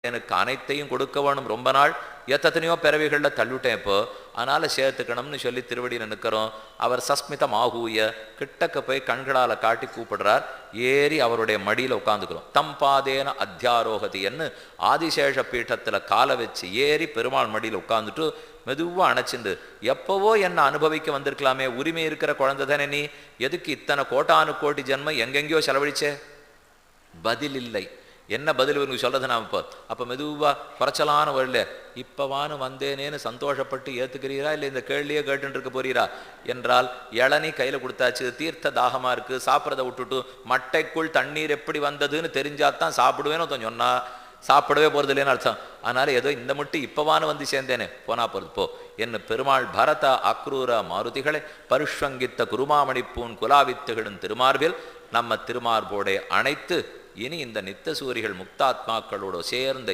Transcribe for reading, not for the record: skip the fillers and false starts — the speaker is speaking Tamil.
எனக்கு அனைத்தையும் கொடுக்க வேணும். ரொம்ப நாள் எத்தனையோ பிறவிகளில் தள்ளிவிட்டேன். இப்போ அதனால் சேர்த்துக்கணும்னு சொல்லி திருவடியில் நிற்கிறோம். அவர் சஸ்மிதம் ஆகூய கிட்டக்க போய் கண்களால் காட்டி கூப்பிடுறார். ஏறி அவருடைய மடியில் உட்காந்துக்கிறோம். தம்பாதேன அத்தியாரோகதின்னு ஆதிசேஷ பீட்டத்தில் காலை வச்சு ஏறி பெருமாள் மடியில் உட்காந்துட்டு மெதுவாக அணைச்சிண்டு, எப்போவோ என்ன அனுபவிக்க வந்திருக்கலாமே, உரிமை இருக்கிற குழந்தை தானே நீ, எதுக்கு இத்தனை கோட்டானு கோட்டி ஜென்மம் எங்கெங்கேயோ செலவழிச்சே? பதில் இல்லை. என்ன பதில் இவனுக்கு சொல்கிறது? நாம் அப்போ மெதுவாக குறைச்சலான வரல, இப்போவானு வந்தேனேன்னு சந்தோஷப்பட்டு ஏற்றுக்கிறீரா, இல்லை இந்த கேள்வியே கேட்டுட்டு இருக்க போறீரா என்றால், இளநீ கையில் கொடுத்தாச்சு, தீர்த்த தாகமாக இருக்குது, சாப்பிட்றதை விட்டுட்டு மட்டைக்குள் தண்ணீர் எப்படி வந்ததுன்னு தெரிஞ்சாதான் சாப்பிடுவேன்னு ஒருத்தன் சொன்னா சாப்பிடவே போகிறது இல்லைன்னு அர்த்தம். அதனால் ஏதோ இந்த மட்டும் இப்போவானு வந்து சேர்ந்தேனே, போனா போகிறது போ என்ன. பெருமாள் பரத அக்ரூர மாருதிகளை பருஷ்வங்கித்த குருமாமணிப்பூன் குலாவித்துகளின் திருமார்பில் நம்ம திருமார்போடை அணைத்து இனி இந்த நித்த சூரிகள் முக்தாத்மாக்களோடு சேர்ந்த